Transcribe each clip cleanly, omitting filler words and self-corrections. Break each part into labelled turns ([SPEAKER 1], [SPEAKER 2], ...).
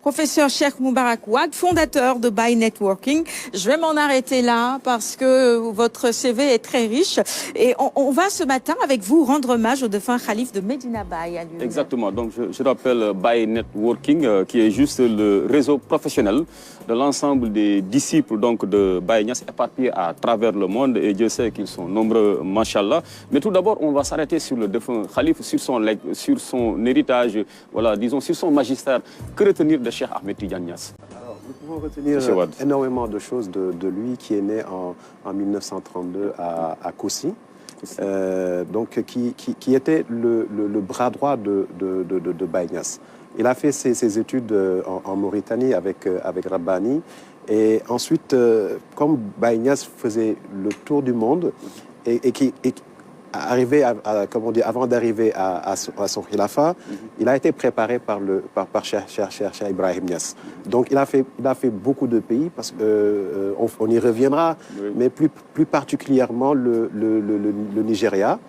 [SPEAKER 1] Professeur Cheikh Moubarak Ouad, fondateur de Baye Networking. Je vais m'en arrêter là parce que votre CV est très riche. Et on va ce matin avec vous rendre hommage au défunt Khalif de Medina Baye.
[SPEAKER 2] Exactement. Donc je rappelle Baye Networking qui est juste le réseau professionnel de l'ensemble des disciples donc, de Baye Niass éparpillés à travers le monde. Et Dieu sait qu'ils sont nombreux, machallah. Mais tout d'abord, on va s'arrêter sur le défunt Khalif, sur son héritage, voilà, disons, sur son magistère. Que retenir de Cheikh Ahmed Tidiane Niass?
[SPEAKER 3] Alors, nous pouvons retenir énormément de choses de lui qui est né en 1932 à Koussi. Donc, qui était le bras droit de Baye Niass. Il a fait ses études en Mauritanie avec Rabbani. Et ensuite, comme Baye Niass faisait le tour du monde et qui arrivé comment dire, avant d'arriver à son khilafa, il a été préparé par Cheikh Ibrahim Niass. Donc il a fait beaucoup de pays, parce qu'on y reviendra, mais plus particulièrement le Nigeria,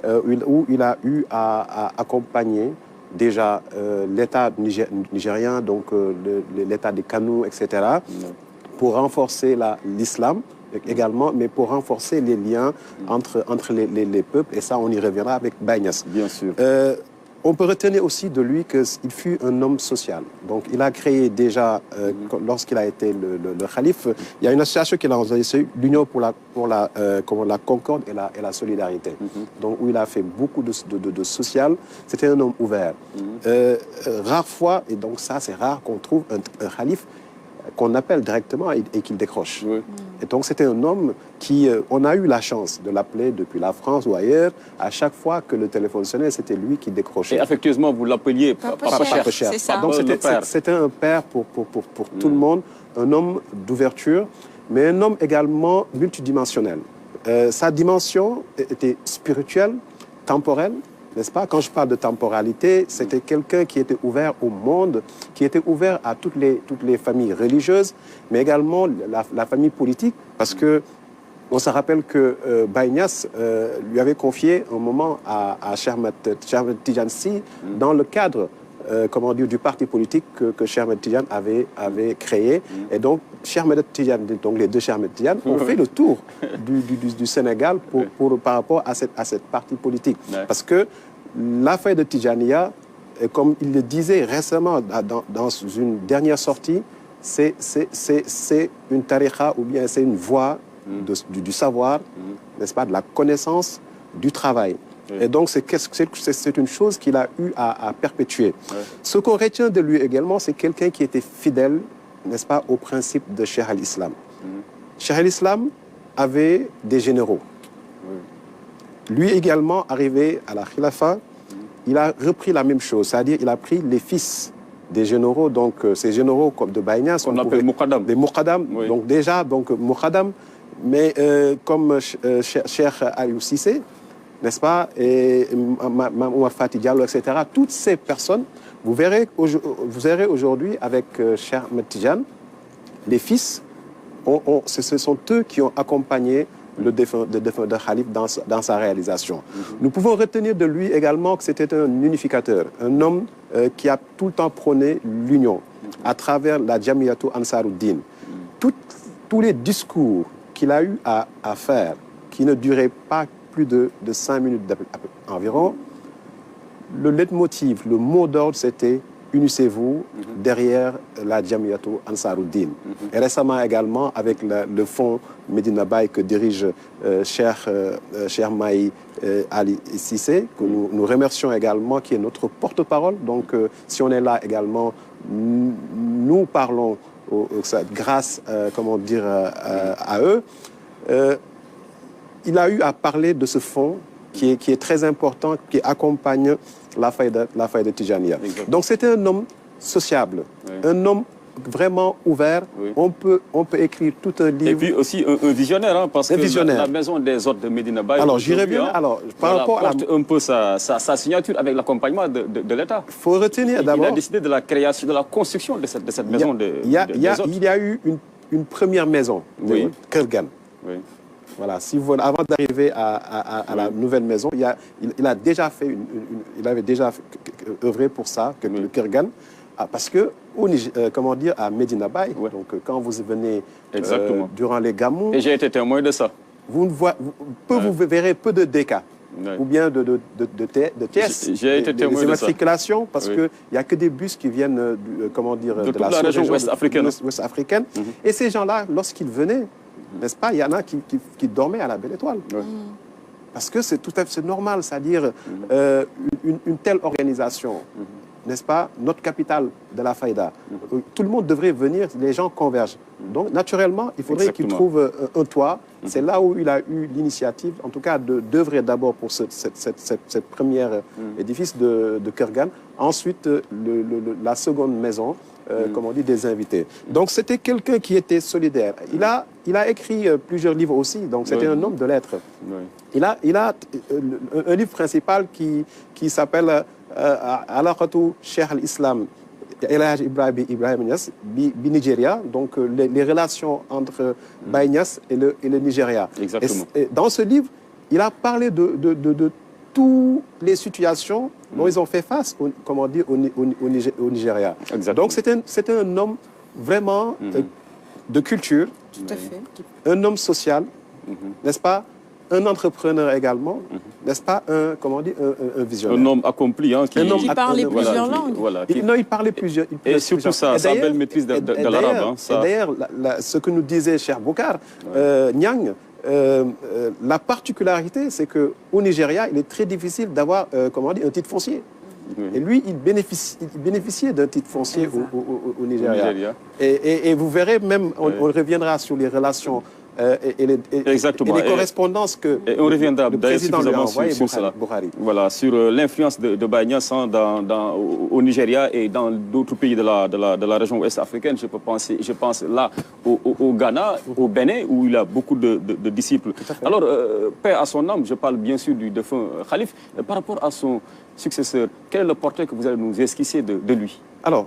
[SPEAKER 3] où il a eu à accompagner déjà l'État nigérien, donc l'État des Kano, etc., pour renforcer l'islam également, mais pour renforcer les liens entre les peuples, et ça on y reviendra avec Baye Niass.
[SPEAKER 2] Bien sûr.
[SPEAKER 3] On peut retenir aussi de lui qu'il fut un homme social. Donc il a créé déjà, lorsqu'il a été le calife, il y a une association qu'il a organisée, l'Union pour la concorde et la solidarité. Donc où il a fait beaucoup de social. C'était un homme ouvert. Rare fois, et donc ça c'est rare qu'on trouve un calife qu'on appelle directement et qu'il décroche. Et donc c'était un homme qui, on a eu la chance de l'appeler depuis la France ou ailleurs. À chaque fois que le téléphone sonnait, c'était lui qui décrochait.
[SPEAKER 2] Et affectueusement, vous l'appeliez Papa Cheikh.
[SPEAKER 3] Donc c'était un père pour tout le monde, un homme d'ouverture, mais un homme également multidimensionnel. Sa dimension était spirituelle, temporelle, n'est-ce pas? Quand je parle de temporalité, c'était quelqu'un qui était ouvert au monde, qui était ouvert à toutes les familles religieuses, mais également la famille politique, parce que on se rappelle que Baye Niass lui avait confié un moment à Cheikh Ahmed Tidiane Sy dans le cadre comment dire, du parti politique que Cheikh Ahmed Tidiane avait créé. Et donc, Cheikh Ahmed Tidiane, donc les deux Cheikh Ahmed Tidiane, ont fait le tour du Sénégal par rapport à cette parti politique. Parce que l'affaire de Tidjania, comme il le disait récemment dans une dernière sortie, c'est une tariqa, ou bien c'est une voie du savoir, n'est-ce pas, de la connaissance, du travail. Et donc, c'est une chose qu'il a eu à perpétuer. Ce qu'on retient de lui également, c'est quelqu'un qui était fidèle, n'est-ce pas, au principe de Cheikh al-Islam. Cheikh al-Islam avait des généraux. Lui également, arrivé à la khilafa, il a repris la même chose, c'est-à-dire il a pris les fils des généraux, donc ces généraux comme de Baye Niass,
[SPEAKER 2] on appelle Moukadam.
[SPEAKER 3] Des Moukadam, donc déjà, donc Moukadam, mais comme Cheikh Aliou Cissé, n'est-ce pas, et Oumar Fati Diallo, etc. Toutes ces personnes, vous verrez aujourd'hui avec Cheikh Ahmed Tidiane, les fils, ce sont eux qui ont accompagné le défunt de Khalif dans sa réalisation. Nous pouvons retenir de lui également que c'était un unificateur, un homme qui a tout le temps prôné l'union à travers la Jamiyatou Ansaruddin. Tous les discours qu'il a eu à faire, qui ne duraient pas plus de 5 minutes environ, le leitmotiv, le mot d'ordre, c'était « Unissez-vous derrière la Jamiyatou Ansaruddin ». Et récemment également, avec le fonds Medina Baye que dirige Cheikh Mahi Ali Cissé, que nous remercions également, qui est notre porte-parole. Donc, si on est là également, nous parlons grâce, comment dire, à eux. Il a eu à parler de ce fonds qui est très important, qui accompagne la faille de Tidjania. Donc c'était un homme sociable, un homme vraiment ouvert. On peut écrire tout un livre.
[SPEAKER 2] Et puis aussi un visionnaire, hein, parce que la maison des hôtes de Medina Baye,
[SPEAKER 3] alors j'y reviens. Alors par rapport
[SPEAKER 2] porte un peu sa signature avec l'accompagnement de l'État.
[SPEAKER 3] Il faut retenir d'abord.
[SPEAKER 2] Il a décidé de la création, de la construction de cette maison
[SPEAKER 3] il y a eu une première maison, Kergan. Voilà, avant d'arriver à la nouvelle maison, il avait déjà œuvré pour ça, le Kergan, parce que comment dire, à Medina Baye.
[SPEAKER 2] Ouais.
[SPEAKER 3] Donc, quand vous venez durant les gamous...
[SPEAKER 2] Et j'ai été témoin de ça.
[SPEAKER 3] Vous verrez peu de décas.
[SPEAKER 2] Ouais.
[SPEAKER 3] Ou bien de pièces,
[SPEAKER 2] J'ai été témoin
[SPEAKER 3] des
[SPEAKER 2] de ça.
[SPEAKER 3] immatriculations, parce qu'il n'y a que des bus qui viennent comment dire,
[SPEAKER 2] de toute la région
[SPEAKER 3] ouest-africaine. Et ces gens-là, lorsqu'ils venaient, n'est-ce pas, il y en a qui dormaient à la Belle Étoile.
[SPEAKER 2] Ouais.
[SPEAKER 3] Parce que c'est tout à fait normal, c'est-à-dire une telle organisation, n'est-ce pas, notre capitale de la Faïda, tout le monde devrait venir, les gens convergent. Donc, naturellement, il faudrait qu'il trouve un toit. C'est là où il a eu l'initiative, en tout cas, d'œuvrer d'abord pour cette première édifice de Kurgan. Ensuite, la seconde maison, comme on dit, des invités. Donc, c'était quelqu'un qui était solidaire. Il a écrit plusieurs livres aussi, donc c'était un homme de lettres. Il a un livre principal qui s'appelle Alaqatu Cheikh al-Islam Ibrahim Niass, Nigeria, donc les relations entre Baye Niass et le Nigeria.
[SPEAKER 2] Exactement.
[SPEAKER 3] Et dans ce livre, il a parlé de toutes les situations dont ils ont fait face, comment dire, au Nigeria.
[SPEAKER 2] Exactement.
[SPEAKER 3] Donc c'était un homme vraiment de culture,
[SPEAKER 1] tout à fait,
[SPEAKER 3] un homme social, n'est-ce pas? Un entrepreneur également, n'est-ce pas, un visionnaire.
[SPEAKER 2] Un homme accompli, hein,
[SPEAKER 1] qui parlait plusieurs langues.
[SPEAKER 2] Voilà,
[SPEAKER 3] non, il parlait plusieurs.
[SPEAKER 2] Et surtout sa belle maîtrise de l'arabe.
[SPEAKER 3] Et d'ailleurs, ce que nous disait Cheikh Bokar, Nyang, la particularité, c'est qu'au Nigeria, il est très difficile d'avoir un titre foncier. Et lui, il bénéficiait d'un titre foncier au Nigeria. Et vous verrez même, on reviendra sur les relations et les correspondances que
[SPEAKER 2] on reviendra
[SPEAKER 3] le président lui a envoyé,
[SPEAKER 2] sur cela.
[SPEAKER 3] Buhari.
[SPEAKER 2] Voilà, sur l'influence de Baye Niass au Nigeria et dans d'autres pays de la région ouest-africaine. Je pense là au Ghana, au Bénin, où il a beaucoup de disciples. Alors, paix à son âme, je parle bien sûr du défunt Khalif. Par rapport à son successeur, quel est le portrait que vous allez nous esquisser de lui?
[SPEAKER 3] Alors,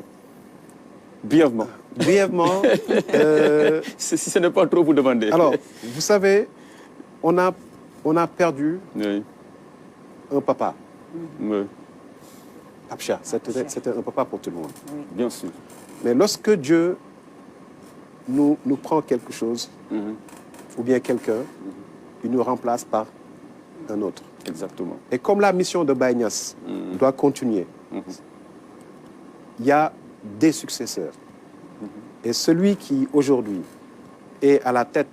[SPEAKER 2] brièvement.
[SPEAKER 3] Brièvement.
[SPEAKER 2] Si ce n'est pas trop vous demander.
[SPEAKER 3] Alors, vous savez, on a perdu un papa.
[SPEAKER 2] Oui.
[SPEAKER 3] Abcha, c'était un papa pour tout le monde.
[SPEAKER 2] Oui. Bien sûr.
[SPEAKER 3] Mais lorsque Dieu nous prend quelque chose, ou bien quelqu'un, il nous remplace par un autre.
[SPEAKER 2] Exactement.
[SPEAKER 3] Et comme la mission de Baye Niass doit continuer, il y a des successeurs. Et celui qui, aujourd'hui, est à la tête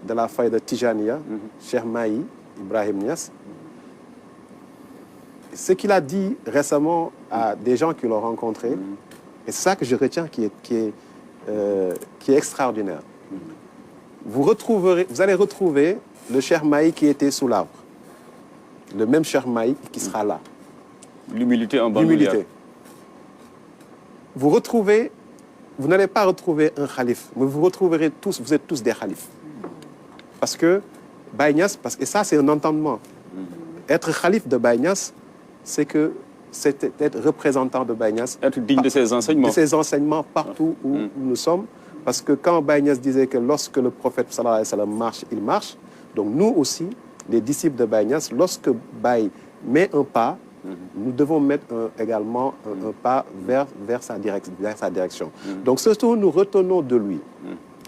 [SPEAKER 3] de la Faïda Tijaniya, Cheikh Mahi Ibrahim Niass, ce qu'il a dit récemment à des gens qui l'ont rencontré, et c'est ça que je retiens qui est extraordinaire. Vous allez retrouver le Cheikh Mahi qui était sous l'arbre, le même Cheikh Mahi qui sera là.
[SPEAKER 2] L'humilité en bandoulière.
[SPEAKER 3] L'humilité. Vous n'allez pas retrouver un khalif, mais vous retrouverez tous, vous êtes tous des khalifs. Parce que Baye Niass, et ça c'est un entendement. Être khalif de Baye Niass, c'est être représentant de Baye Niass.
[SPEAKER 2] Être digne de ses enseignements.
[SPEAKER 3] De ses enseignements partout où nous sommes. Parce que quand Baye Niass disait que lorsque le prophète sallallahu alayhi wa sallam marche, il marche. Donc nous aussi, les disciples de Baye Niass, lorsque Baye met un pas, nous devons mettre également un pas vers sa direction. Donc ce que nous retenons de lui,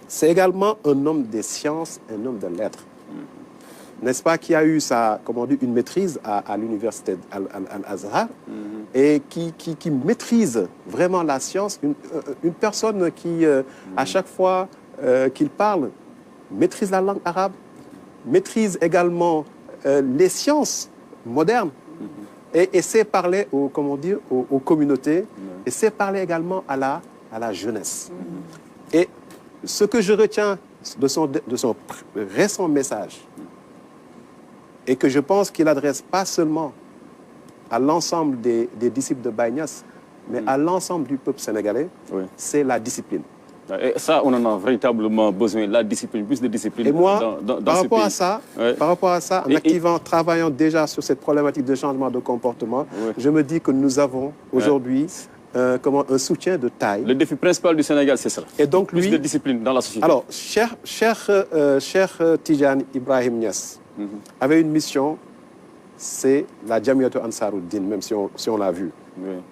[SPEAKER 3] c'est également un homme des sciences, un homme de lettres. N'est-ce pas, qui a eu une maîtrise à l'université Al-Azhar et qui maîtrise vraiment la science. Une personne qui, à chaque fois qu'il parle, maîtrise la langue arabe, maîtrise également les sciences modernes. Et sait parler aux communautés, et sait parler également à la jeunesse. Et ce que je retiens de son récent message, et que je pense qu'il adresse pas seulement à l'ensemble des disciples de Baye Niass, mais à l'ensemble du peuple sénégalais, c'est la discipline.
[SPEAKER 2] Et ça, on en a véritablement besoin, la discipline, plus de discipline.
[SPEAKER 3] Et moi,
[SPEAKER 2] dans
[SPEAKER 3] par
[SPEAKER 2] ce
[SPEAKER 3] rapport
[SPEAKER 2] pays.
[SPEAKER 3] Par rapport à ça, en travaillant déjà sur cette problématique de changement de comportement, je me dis que nous avons aujourd'hui un soutien de taille.
[SPEAKER 2] Le défi principal du Sénégal, c'est ça.
[SPEAKER 3] Et donc
[SPEAKER 2] plus de discipline dans la société.
[SPEAKER 3] Alors, Cheikh Tidiane Ibrahim Niass avait une mission, c'est la Jamiatou Ansaruddin, même si on l'a vu,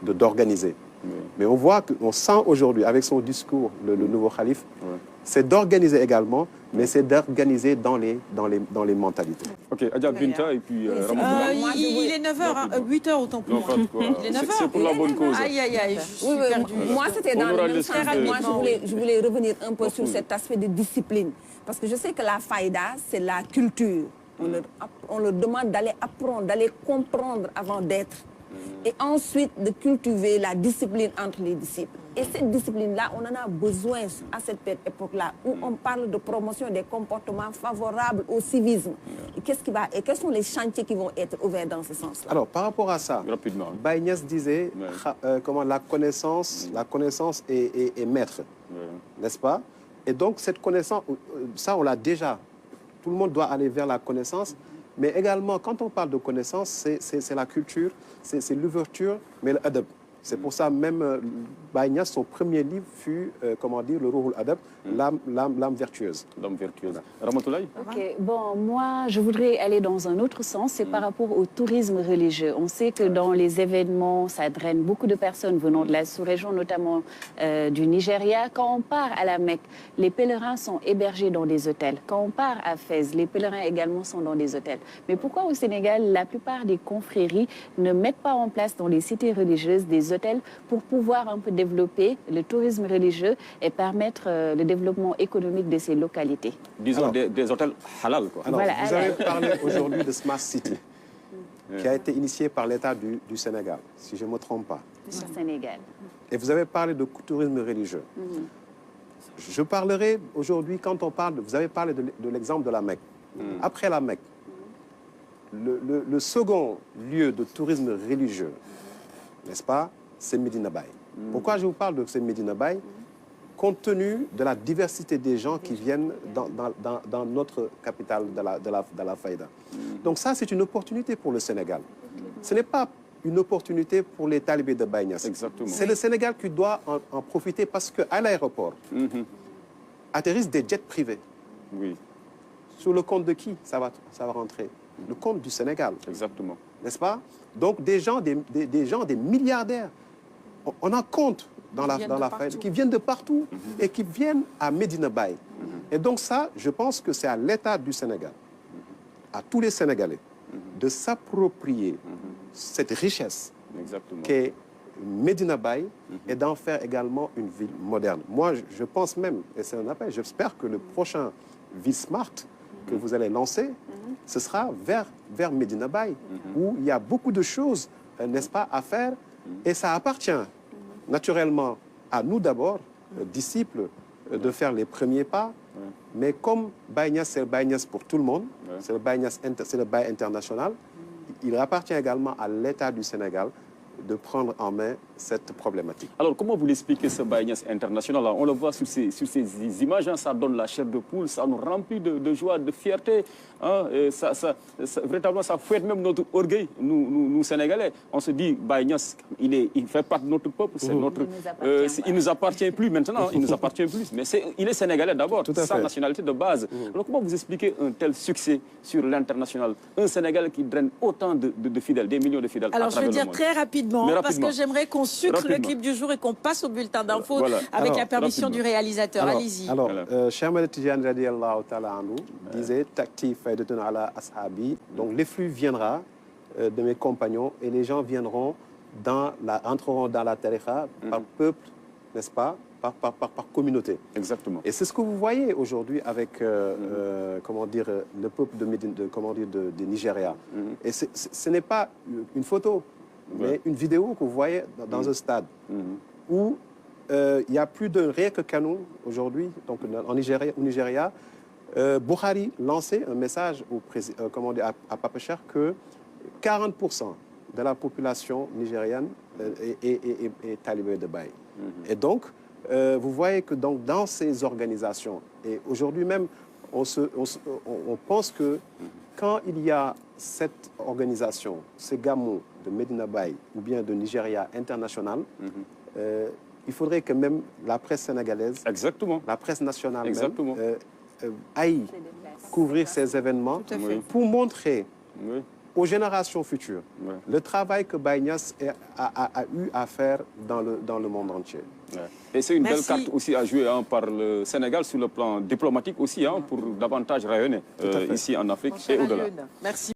[SPEAKER 3] d'organiser. Mais on sent aujourd'hui, avec son discours, le nouveau calife, c'est d'organiser également, mais c'est d'organiser dans les mentalités.
[SPEAKER 2] Ok, Adja Binta et puis Ramatoulaye.
[SPEAKER 1] Il est 9h, 8h autant pour moi. Il est 9h.
[SPEAKER 2] C'est pour la bonne cause.
[SPEAKER 1] Aïe, aïe, aïe, je suis
[SPEAKER 4] Oui,
[SPEAKER 1] perdue.
[SPEAKER 4] moi, c'était dans le même sens. Moi,
[SPEAKER 1] rapidement.
[SPEAKER 4] je voulais revenir un peu sur cet aspect de discipline. Parce que je sais que la faïda, c'est la culture. On leur demande d'aller apprendre, d'aller comprendre avant d'être. Et ensuite, de cultiver la discipline entre les disciples. Et cette discipline-là, on en a besoin à cette époque-là, où on parle de promotion des comportements favorables au civisme. Et quels sont les chantiers qui vont être ouverts dans ce sens-là?
[SPEAKER 3] Alors, par rapport à ça, Baye Niasse disait comment la connaissance est maître, n'est-ce pas? Et donc, cette connaissance, ça, on l'a déjà. Tout le monde doit aller vers la connaissance. Mais également, quand on parle de connaissance, c'est la culture, c'est l'ouverture, mais l'adab. C'est pour ça même Baye Niasse, son premier livre fut, comment dire, le Ruhul Adab, l'âme vertueuse.
[SPEAKER 2] L'âme vertueuse. Ramatoulaye.
[SPEAKER 5] Ok, bon, moi, je voudrais aller dans un autre sens, c'est par rapport au tourisme religieux. On sait que dans les événements, ça draine beaucoup de personnes venant de la sous-région, notamment du Nigeria. Quand on part à la Mecque, les pèlerins sont hébergés dans des hôtels. Quand on part à Fès, les pèlerins également sont dans des hôtels. Mais pourquoi au Sénégal, la plupart des confréries ne mettent pas en place dans les cités religieuses des hôtels pour pouvoir un peu développer le tourisme religieux et permettre le développement économique de ces localités?
[SPEAKER 2] Disons des hôtels halal, quoi.
[SPEAKER 3] Alors,
[SPEAKER 5] Voilà,
[SPEAKER 3] vous avez parlé aujourd'hui de Smart City, qui a été initié par l'État du Sénégal, si je ne me trompe pas.
[SPEAKER 5] Au Sénégal.
[SPEAKER 3] Et vous avez parlé de tourisme religieux. Je parlerai aujourd'hui, quand on parle, vous avez parlé de l'exemple de la Mecque. Après la Mecque, le second lieu de tourisme religieux, n'est-ce pas, c'est Medina Baye. Pourquoi je vous parle de ce Medina Baye? Compte tenu de la diversité des gens qui viennent dans notre capitale de la Faïda. Donc ça, c'est une opportunité pour le Sénégal. Ce n'est pas une opportunité pour les talibés de Baye Niasse.
[SPEAKER 2] Exactement.
[SPEAKER 3] C'est le Sénégal qui doit en profiter parce qu'à l'aéroport, atterrissent des jets privés.
[SPEAKER 2] Oui,
[SPEAKER 3] Sur le compte de qui ça va rentrer? Le compte du Sénégal.
[SPEAKER 2] exactement.
[SPEAKER 3] N'est-ce pas? Donc des gens, des milliardaires, on en compte dans la faille, qui viennent de partout et qui viennent à Medina Baye. Et donc ça, je pense que c'est à l'État du Sénégal, à tous les Sénégalais, de s'approprier cette richesse qu'est Medina Baye et d'en faire également une ville moderne. Moi, je pense même, et c'est un appel, j'espère que le prochain Ville Smart que vous allez lancer, ce sera vers Medina Baye, où il y a beaucoup de choses, n'est-ce pas, à faire. Et ça appartient naturellement à nous d'abord, disciples, de faire les premiers pas. Mais comme Baye Niasse, c'est le Baye Niasse pour tout le monde, c'est le Baye Niasse, c'est le Baye international, il appartient également à l'État du Sénégal de prendre en main cette problématique.
[SPEAKER 2] Alors, comment vous l'expliquez, ce Baye Niasse international là? On le voit sur ces images, hein, ça donne la chair de poule, ça nous remplit de joie, de fierté. Hein, et véritablement, ça fouette même notre orgueil, nous Sénégalais. On se dit, Baye Niasse, il fait partie de notre peuple, c'est notre, il ne nous appartient plus maintenant, il nous appartient plus. Mais il est Sénégalais d'abord, sa nationalité de base. Alors, comment vous expliquez un tel succès sur l'international? Un Sénégalais qui draine autant de fidèles, des millions de fidèles.
[SPEAKER 1] Alors, je vais dire très rapidement, parce que j'aimerais qu'on sucre le clip du jour et qu'on passe au bulletin d'infos avec la permission du réalisateur. Allez-y.
[SPEAKER 3] Alors, Cheikh Ahmed Tidiane radiallahu ta'ala anhu disait Takti faydatun ala ashabi. Donc, les flux viendra de mes compagnons et les gens viendront entreront dans la tariqa par peuple, n'est-ce pas, par communauté.
[SPEAKER 2] Exactement.
[SPEAKER 3] Et c'est ce que vous voyez aujourd'hui avec, comment dire, le peuple de Nigeria. Et ce n'est pas une photo, mais une vidéo que vous voyez dans un stade où il y a plus d'un rien que canon aujourd'hui, donc au Nigeria. Buhari lançait un message à Papa Cheikh que 40% de la population nigérienne est talibé de Baye. Et donc, vous voyez que dans ces organisations, et aujourd'hui même, on pense que quand il y a cette organisation, ces gamous de Medina Baye ou bien de Nigeria International, il faudrait que même la presse sénégalaise, la presse nationale même, aille couvrir ces événements pour montrer aux générations futures le travail que Baye Niass a eu à faire dans le monde entier.
[SPEAKER 2] Ouais. Et c'est une belle
[SPEAKER 1] Merci.
[SPEAKER 2] carte aussi à jouer par le Sénégal sur le plan diplomatique aussi, pour davantage rayonner ici en Afrique
[SPEAKER 1] Mon
[SPEAKER 2] et
[SPEAKER 1] cher
[SPEAKER 2] au-delà.
[SPEAKER 1] Alioune, merci.